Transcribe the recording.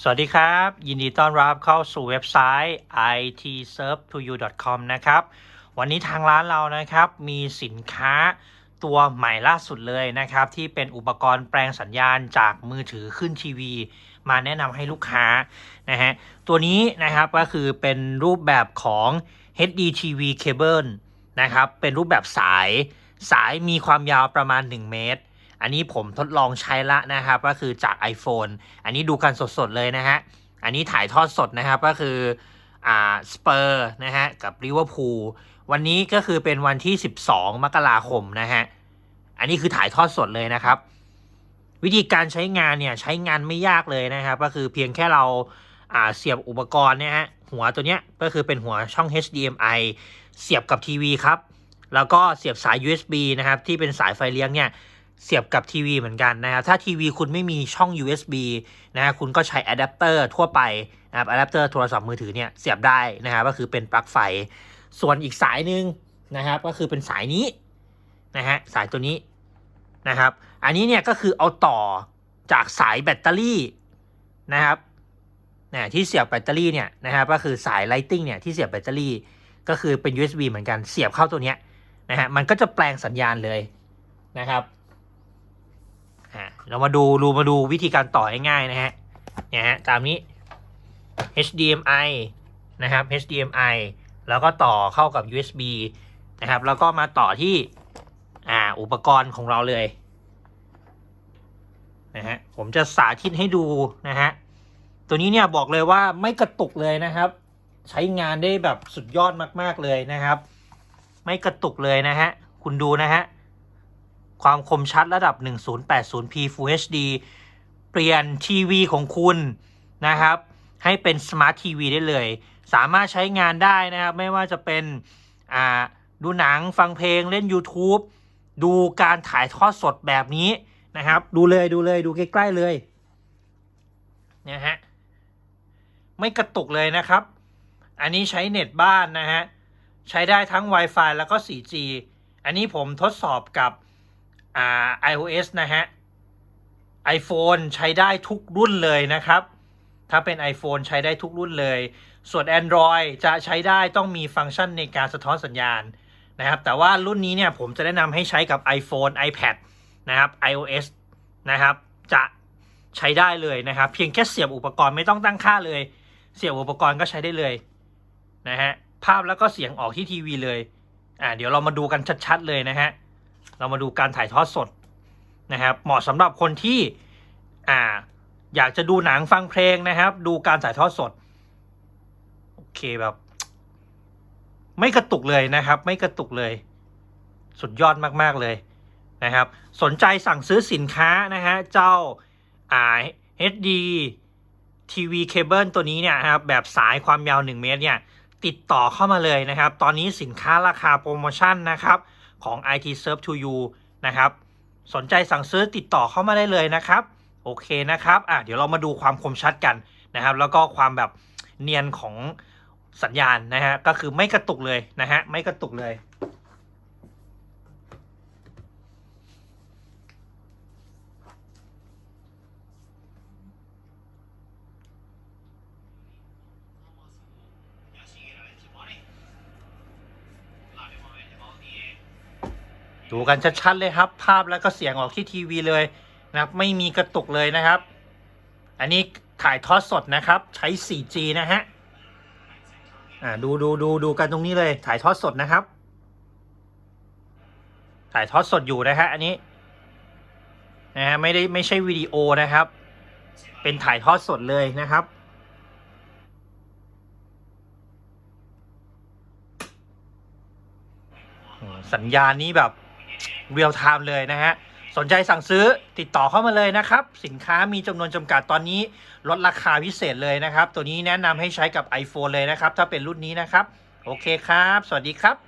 สวัสดีครับยินดีต้อนรับเข้าสู่เว็บไซต์ itserve2u.com นะครับวันนี้ทางร้านเรานะครับมีสินค้าตัวใหม่ล่าสุดเลยนะครับที่เป็นอุปกรณ์แปลงสัญญาณจากมือถือขึ้นทีวีมาแนะนำให้ลูกค้านะฮะตัวนี้นะครับก็คือเป็นรูปแบบของ HDTV Cable นะครับเป็นรูปแบบสายมีความยาวประมาณ1 เมตรอันนี้ผมทดลองใช้ละนะครับก็คือจาก iPhone อันนี้ดูกันสดๆเลยนะฮะอันนี้ถ่ายทอดสดนะครับก็คือสเปอร์นะฮะกับลิเวอร์พูลวันนี้ก็คือเป็นวันที่12 มกราคมนะฮะอันนี้คือถ่ายทอดสดเลยนะครับวิธีการใช้งานเนี่ยใช้งานไม่ยากเลยนะครับก็คือเพียงแค่เราเสียบอุปกรณ์เนี่ยฮะหัวตัวเนี้ยก็คือเป็นหัวช่อง HDMI เสียบกับทีวีครับแล้วก็เสียบสาย USB นะครับที่เป็นสายไฟเลี้ยงเนี่ยเสียบกับทีวีเหมือนกันนะครับถ้าทีวีคุณไม่มีช่อง USB นะฮะคุณก็ใช้อะแดปเตอร์ทั่วไปนะครับอะแดปเตอร์โทรศัพท์มือถือเนี่ยเสียบได้นะครับก็คือเป็นปลั๊กไฟส่วนอีกสายหนึ่งนะครับก็คือเป็นสายนี้นะฮะสายตัวนี้นะครับอันนี้เนี่ยก็คือเอาต่อจากสายแบตเตอรี่นะครับที่เสียบแบตเตอรี่เนี่ยนะครับก็คือสาย Lighting เนี่ยที่เสียบแบตเตอรี่ก็คือเป็น USB เหมือนกันเสียบเข้าตัวเนี้ยนะฮะมันก็จะแปลงสัญญาณเลยนะครับเรามาดูวิธีการต่อง่ายๆนะฮะเนี่ยฮะตามนี้ HDMI นะครับ HDMI แล้วก็ต่อเข้ากับ USB นะครับแล้วก็มาต่อที่อุปกรณ์ของเราเลยนะฮะผมจะสาธิตให้ดูนะฮะตัวนี้เนี่ยบอกเลยว่าไม่กระตุกเลยนะครับใช้งานได้แบบสุดยอดมากๆเลยนะครับไม่กระตุกเลยนะฮะคุณดูนะฮะความคมชัดระดับ 1080p Full HD เปลี่ยนทีวีของคุณนะครับให้เป็นสมาร์ททีวีได้เลยสามารถใช้งานได้นะครับไม่ว่าจะเป็นดูหนังฟังเพลงเล่น YouTube ดูการถ่ายทอดสดแบบนี้นะครับดูใกล้ๆเลยนะฮะไม่กระตุกเลยนะครับอันนี้ใช้เน็ตบ้านนะฮะใช้ได้ทั้ง Wi-Fi แล้วก็ 4G อันนี้ผมทดสอบกับiOS นะฮะ iPhone ใช้ได้ทุกรุ่นเลยนะครับถ้าเป็น iPhone ใช้ได้ทุกรุ่นเลยส่วน Android จะใช้ได้ต้องมีฟังก์ชันในการสะท้อนสัญญาณนะครับแต่ว่ารุ่นนี้เนี่ยผมจะแนะนำให้ใช้กับ iPhone iPad นะครับ iOS นะครับจะใช้ได้เลยนะครับเพียงแค่เสียบอุปกรณ์ไม่ต้องตั้งค่าเลยเสียบอุปกรณ์ก็ใช้ได้เลยนะฮะภาพแล้วก็เสียงออกที่ทีวีเลยเดี๋ยวเรามาดูกันชัดๆเลยนะฮะเรามาดูการถ่ายทอดสดนะครับเหมาะสำหรับคนที่อยากจะดูหนังฟังเพลงนะครับดูการถ่ายทอดสดโอเคแบบไม่กระตุกเลยนะครับไม่กระตุกเลยสุดยอดมากๆเลยนะครับสนใจสั่งซื้อสินค้านะฮะเจ้าHD TV Cable ตัวนี้เนี่ยครับแบบสายความยาว1 เมตรเนี่ยติดต่อเข้ามาเลยนะครับตอนนี้สินค้าราคาโปรโมชั่นนะครับของ itserve2u นะครับสนใจสั่งซื้อติดต่อเข้ามาได้เลยนะครับโอเคนะครับเดี๋ยวเรามาดูความคมชัดกันนะครับแล้วก็ความแบบเนียนของสัญญาณนะฮะก็คือไม่กระตุกเลยนะฮะไม่กระตุกเลยดูกันชัดๆเลยครับภาพแล้วก็เสียงออกที่ทีวีเลยนะครับไม่มีกระตุกเลยนะครับอันนี้ถ่ายทอดสดนะครับใช้ 4G นะฮะดูกันตรงนี้เลยถ่ายทอดสดนะครับถ่ายทอดสดอยู่นะฮะอันนี้นะฮะไม่ใช่วิดีโอนะครับเป็นถ่ายทอดสดเลยนะครับสัญญาณนี้แบบเรียลไทม์เลยนะฮะสนใจสั่งซื้อติดต่อเข้ามาเลยนะครับสินค้ามีจำนวนจำกัดตอนนี้ลดราคาพิเศษเลยนะครับตัวนี้แนะนำให้ใช้กับ iPhone เลยนะครับถ้าเป็นรุ่นนี้นะครับโอเคครับสวัสดีครับ